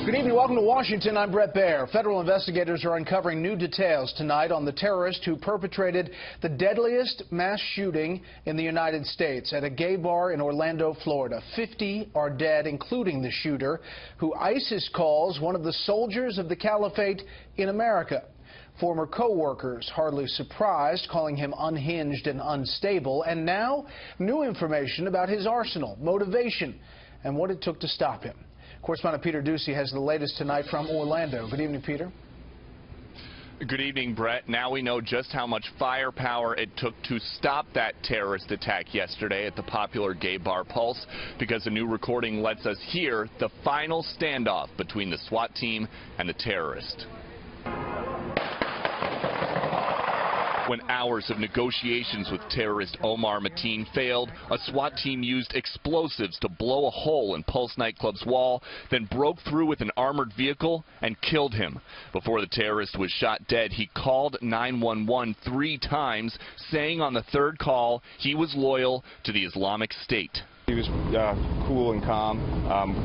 Good evening. Welcome to Washington. I'm Brett Baer. Federal investigators are uncovering new details tonight on the terrorist who perpetrated the deadliest mass shooting in the United States at a gay bar in Orlando, Florida. 50 are dead, including the shooter, who ISIS calls one of the soldiers of the caliphate in America. Former co-workers hardly surprised, calling him unhinged and unstable. And now, new information about his arsenal, motivation, and what it took to stop him. Correspondent Peter Doocy has the latest tonight from Orlando. Good evening, Peter. Good evening, Brett. Now we know just how much firepower it took to stop that terrorist attack yesterday at the popular gay bar Pulse, because a new recording lets us hear the final standoff between the SWAT team and the terrorist. When hours of negotiations with terrorist Omar Mateen failed, a SWAT team used explosives to blow a hole in Pulse nightclub's wall, then broke through with an armored vehicle and killed him. Before the terrorist was shot dead, he called 911 3 times, saying on the third call he was loyal to the Islamic State. He was cool and calm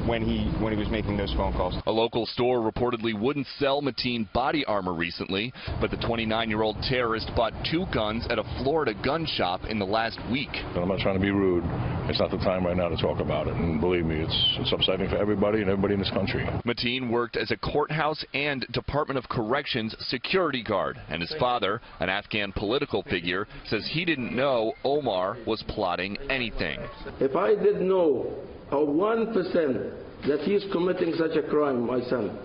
when he was making those phone calls. A local store reportedly wouldn't sell Mateen body armor recently, but the 29-year-old terrorist bought 2 guns at a Florida gun shop in the last week. I'm not trying to be rude. It's not the time right now to talk about it. And believe me, it's upsetting for everybody and everybody in this country. Mateen worked as a courthouse and Department of Corrections security guard, and his father, an Afghan political figure, says he didn't know Omar was plotting anything. If I did know 1% that he's committing such a crime, my son,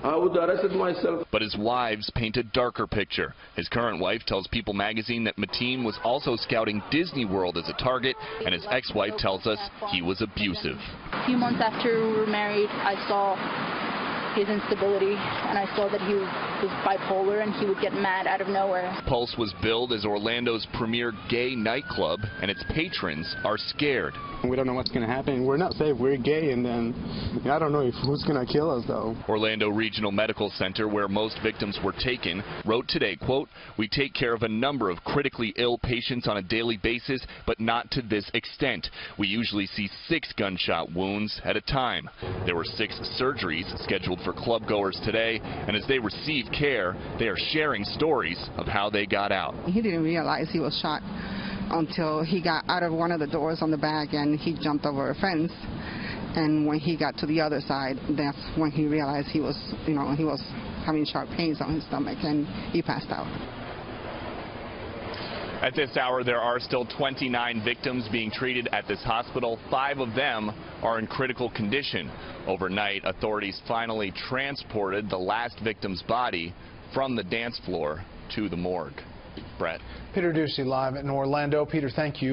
I would have arrested myself. But his wives paint a darker picture. His current wife tells People magazine that Mateen was also scouting Disney World as a target, and his ex-wife tells us he was abusive. A few months after we were married, I saw his instability, and I saw that he was bipolar and he would get mad out of nowhere. Pulse was billed as Orlando's premier gay nightclub, and its patrons are scared. We don't know what's going to happen. We're not safe. We're gay, and then I don't know who's going to kill us, though. Orlando Regional Medical Center, where most victims were taken, wrote today, quote, "We take care of a number of critically ill patients on a daily basis, but not to this extent. We usually see 6 gunshot wounds at a time." There were 6 surgeries scheduled for clubgoers today, and as they receive care, they are sharing stories of how they got out. He didn't realize he was shot until he got out of one of the doors on the back and he jumped over a fence. And when he got to the other side, that's when he realized he was having sharp pains on his stomach, and he passed out. At this hour, there are still 29 victims being treated at this hospital. 5 of them are in critical condition. Overnight, authorities finally transported the last victim's body from the dance floor to the morgue. Brett. Peter Doocy live in Orlando. Peter, thank you.